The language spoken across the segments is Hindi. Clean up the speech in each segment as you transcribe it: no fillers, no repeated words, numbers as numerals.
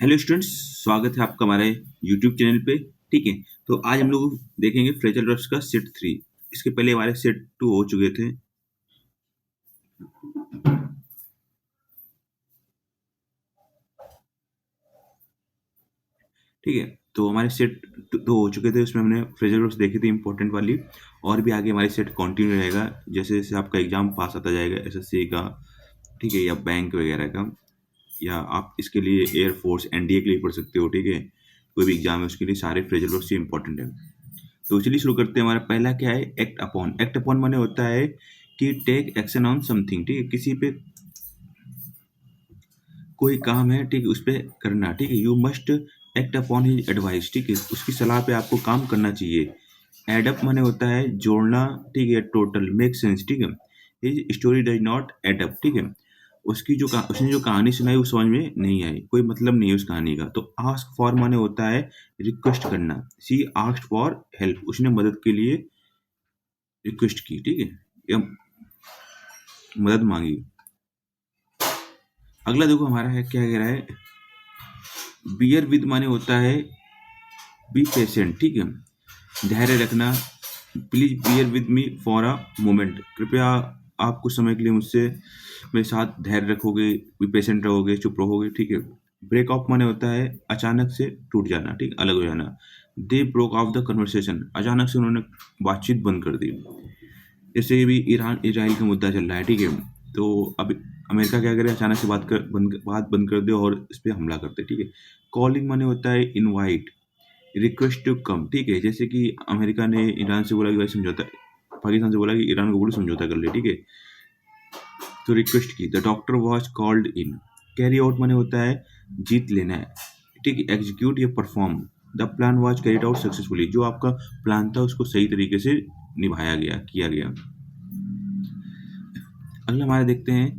हेलो स्टूडेंट्स, स्वागत है आपका हमारे यूट्यूब चैनल पे। ठीक है, तो आज हम लोग देखेंगे फ्रेजल वर्ब्स का सेट 3। इसके पहले हमारे सेट 2 हो चुके थे। ठीक है, तो हमारे सेट 2 हो चुके थे, उसमें हमने फ्रेजल वर्ब्स देखी थी इंपॉर्टेंट वाली। और भी आगे हमारे सेट कंटिन्यू रहेगा, जैसे जैसे आपका एग्जाम पास आता जाएगा एसएससी का, ठीक है, या बैंक वगैरह का, या आप इसके लिए एयरफोर्स एनडीए के लिए पढ़ सकते हो। ठीक है, कोई भी एग्जाम है उसके लिए सारे फ्रेजल वर्ब्स इंपॉर्टेंट है। तो चलिए शुरू करते हैं। हमारा पहला क्या है? Act upon. एक्ट अपॉन माने होता है कि टेक एक्शन ऑन समथिंग। ठीक है, किसी पे कोई काम है, ठीक है, उस पे करना। ठीक है, you must act upon his advice. ठीक है, उसकी सलाह पे आपको काम करना चाहिए। एडअप माने होता है जोड़ना, ठीक है, टोटल मेक सेंस। ठीक है, his story does not add up. ठीक है, उसने जो कहानी सुनाई वो समझ में नहीं आई, कोई मतलब नहीं है उस कहानी का। तो आस्क फॉर माने होता है रिक्वेस्ट करना। सी आस्क्ड फॉर हेल्प, उसने मदद के लिए रिक्वेस्ट की। ठीक है, या मदद मांगी। अगला देखो हमारा है, क्या कह रहा है? बियर विद माने होता है बी पेशेंट। ठीक है, धैर्य रखना। Please bear with me for a moment, कृपया आप कुछ समय के लिए मुझसे मेरे साथ धैर्य रखोगे, बी पेशेंट रहोगे, चुप रहोगे। ठीक है, ब्रेक ऑफ माने होता है अचानक से टूट जाना, ठीक, अलग हो जाना। They broke of the conversation, अचानक से उन्होंने बातचीत बंद कर दी। जैसे भी ईरान इजराइल का मुद्दा चल रहा है। ठीक है, तो अब अमेरिका क्या करे, अचानक से बात बंद कर दे और इस पे हमला कर दे। ठीक है, कॉलिंग माने होता है इनवाइट, रिक्वेस्ट टू कम। ठीक है, जैसे कि अमेरिका ने ईरान से बोला कि भाई समझौता, पाकिस्तान से बोला कि ईरान को बोलो समझौता कर ले। ठीक है, तो रिक्वेस्ट की। The doctor was called in. Carry out माने होता है जीत लेना है। ठीक है, एग्जीक्यूट या perform. The plan was carried out successfully, जो आपका प्लान था उसको सही तरीके से निभाया गया, किया गया। अगला हमारे देखते हैं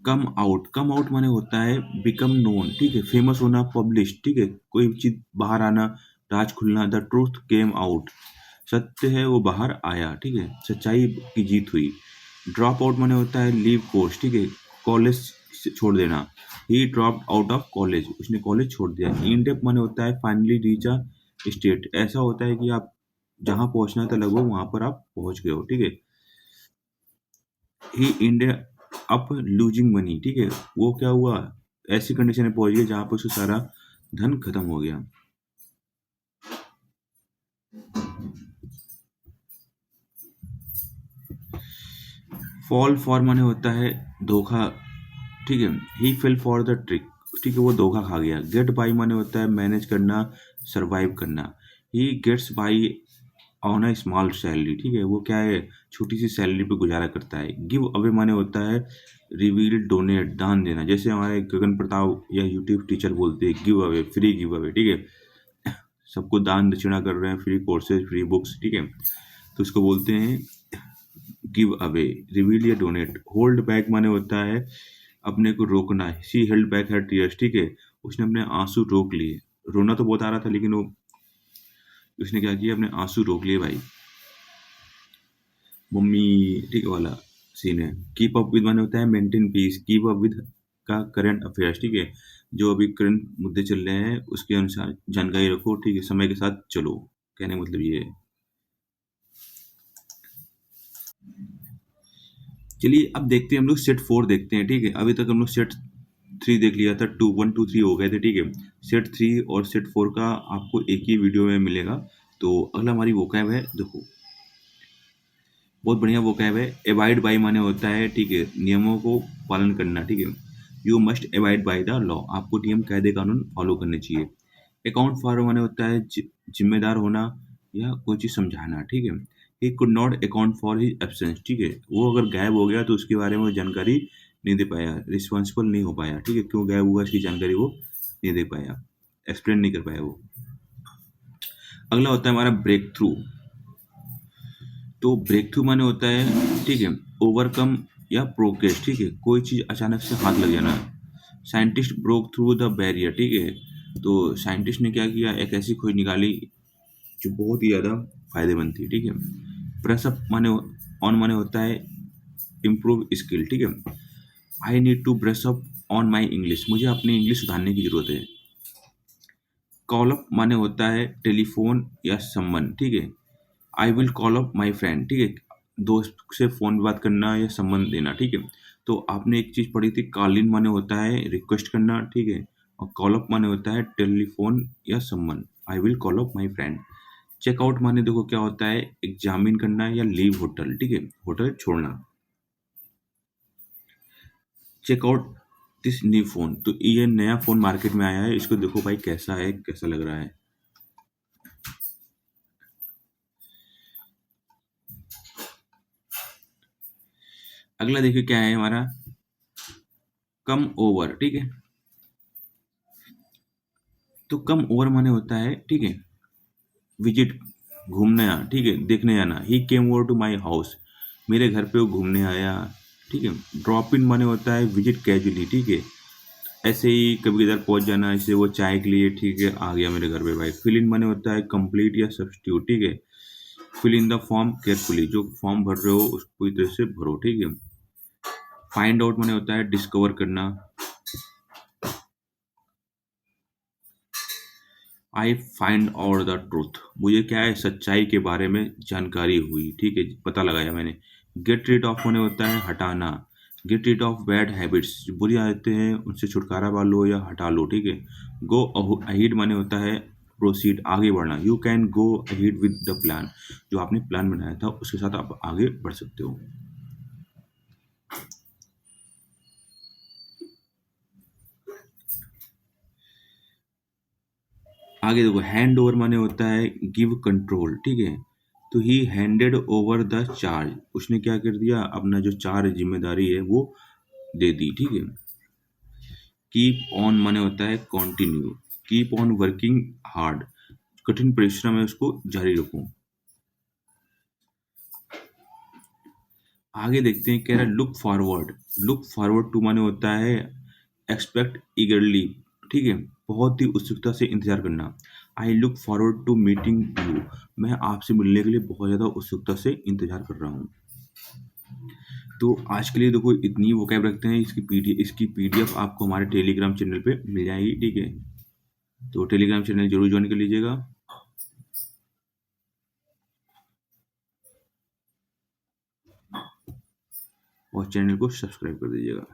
कम आउट। कम आउट माने होता है बिकम नोन। ठीक है, फेमस होना, पब्लिश। ठीक है, कोई चीज बाहर आना, राज खुलना। द ट्रूथ केम आउट, सत्य है वो बाहर आया। ठीक है, सच्चाई की जीत हुई। ड्रॉप आउट माने होता है लीव कोर्स। ठीक है, कॉलेज छोड़ देना। ही ड्रॉप आउट ऑफ कॉलेज, उसने कॉलेज छोड़ दिया। इन डेप माने होता है फाइनली रीच अ स्टेट, ऐसा होता है कि आप जहां पहुंचना था लगभग वहां पर आप पहुंच गए हो। ठीक है, ही एंडेड अप लूजिंग मनी। ठीक है, वो क्या हुआ, ऐसी कंडीशन में पहुंच गया जहां पर उसका सारा धन खत्म हो गया। फॉल फॉर माने होता है धोखा। ठीक है, ही फेल फॉर द ट्रिक। ठीक है, वो धोखा खा गया। गेट बाई माने होता है मैनेज करना, सरवाइव करना। He gets by on a small salary. ठीक है, वो क्या है, छोटी सी सैलरी पे गुजारा करता है। गिव अवे माने होता है रिवील, डोनेट, दान देना। जैसे हमारे गगन प्रताप या यूट्यूब टीचर बोलते हैं give away, free give away. ठीक है, सबको दान दक्षिणा कर रहे हैं, फ्री कोर्सेज, फ्री बुक्स। ठीक है, तो उसको बोलते हैं गिव अवे। रिवील या डोनेट। होल्ड बैक माने होता है अपने को रोकना। She held back her tears. ठीक है, उसने अपने आंसू रोक लिए। रोना तो बहुत आ रहा था, लेकिन वो उसने क्या किया, अपने आंसू रोक लिए भाई। मम्मी, ठीक है, वाला सीन है। कीप अप विद माने होता है maintain piece. Keep up with का करंट अफेयर्स। ठीक है, जो अभी करंट मुद्दे चल रहे हैं उसके अनुसार जानकारी रखो। ठीक है, समय के साथ चलो, कहने का मतलब ये है। चलिए अब देखते हैं, हम लोग सेट 4 देखते हैं। ठीक है, अभी तक हम लोग सेट 3 देख लिया था, 2 1 2 3 हो गए थे। ठीक है, सेट 3 और सेट 4 का आपको एक ही वीडियो में मिलेगा। तो अगला हमारी वोकैब है, देखो बहुत बढ़िया वोकैब है। एबाइड बाई माने होता है, ठीक है, नियमों को पालन करना। ठीक है, you must abide by the law, आपको नियम कायदे कानून फॉलो करने चाहिए। अकाउंट फॉर माने होता है जिम्मेदार होना या कोई चीज़ समझाना। ठीक है, he could not account for his absence. ठीक है, वो अगर गायब हो गया तो उसके बारे में वो जानकारी नहीं दे पाया, रिस्पॉन्सिबल नहीं हो पाया। ठीक है, क्यों गायब हुआ इसकी जानकारी वो नहीं दे पाया, एक्सप्लेन नहीं कर पाया वो। अगला होता है हमारा ब्रेक थ्रू। तो ब्रेक थ्रू माने होता है, ठीक है, ओवरकम या प्रोग्रेस। ठीक है, कोई चीज़ अचानक से हाथ लग जाना। Scientist broke through the barrier. ठीक है, तो साइंटिस्ट ने क्या किया, एक ऐसी खोज निकाली जो बहुत ही ज़्यादा फायदेमंद थी। ठीक है, प्रेसअप माने ऑन माने होता है इम्प्रूव स्किल। ठीक है, I need to brush up on my English, मुझे अपनी इंग्लिश सुधारने की ज़रूरत है। कॉल अप माने होता है टेलीफ़ोन या समवन, ठीक है? आई will call up my friend, ठीक है? दोस्त से फ़ोन पे बात करना या समन देना, ठीक है? तो आपने एक चीज़ पढ़ी थी, कॉल इन माने होता है रिक्वेस्ट करना, ठीक है? और कॉल अप माने होता है टेलीफ़ोन या someone. I will call up my friend. Checkout माने देखो क्या होता है, एग्ज़ामिन करना या लीव होटल, ठीक है? होटल छोड़ना। चेकआउट दिस न्यू फ़ोन, तो ये नया फ़ोन मार्केट में आया है, इसको देखो भाई कैसा है, कैसा लग रहा है। अगला देखिए क्या है हमारा, कम ओवर, ठीक है? तो कम ओवर माने होता है, ठीक है, विजिट, घूमने आना, ठीक है, देखने जाना। He came over to my house, मेरे घर पे वो घूमने आया, ठीक है। ड्रॉप इन माने होता है विजिट कैजुअली, ठीक है, ऐसे ही कभी इधर पहुंच जाना, जैसे वो चाय के लिए, ठीक है, आ गया मेरे घर पे भाई। फिल इन माने होता है कंप्लीट या सब्स्टिट्यूट, ठीक है। Fill in the form carefully, जो फॉर्म भर रहे हो उसको पूरी तरह से भरो, ठीक है। फाइंड आउट माने होता है डिस्कवर करना। I find out the truth, मुझे क्या है सच्चाई के बारे में जानकारी हुई, ठीक है, पता लगाया मैंने। गेट रीड ऑफ होने होता है हटाना। Get rid of bad habits, जो बुरी आदतें हैं उनसे छुटकारा पा लो या हटा लो, ठीक है। गो अहीड माने होता है प्रोसीड, आगे बढ़ना। You can go ahead with the plan, जो आपने प्लान बनाया था उसके साथ आप आगे बढ़ सकते हो। आगे देखो, हैंड ओवर माने होता है गिव कंट्रोल, ठीक है। तो ही हैंडेड ओवर द चार्ज, उसने क्या कर दिया, अपना जो चार्ज जिम्मेदारी है वो दे दी, ठीक है। कीप ऑन माने होता है continue. Keep on working hard, कठिन परिश्रम है उसको जारी रखो। आगे देखते हैं, कह रहा है look forward. Look forward to माने होता है एक्सपेक्ट ईगरली, ठीक है, बहुत ही उत्सुकता से इंतजार करना। I look forward to meeting you, मैं आपसे मिलने के लिए बहुत ज़्यादा उत्सुकता से इंतजार कर रहा हूँ। तो आज के लिए देखो इतनी वोकैब रखते हैं, इसकी पीडीएफ आपको हमारे टेलीग्राम चैनल पे मिल जाएगी, ठीक है। तो टेलीग्राम चैनल जरूर ज्वाइन कर लीजिएगा और चैनल को सब्सक्राइब कर दीजिएगा।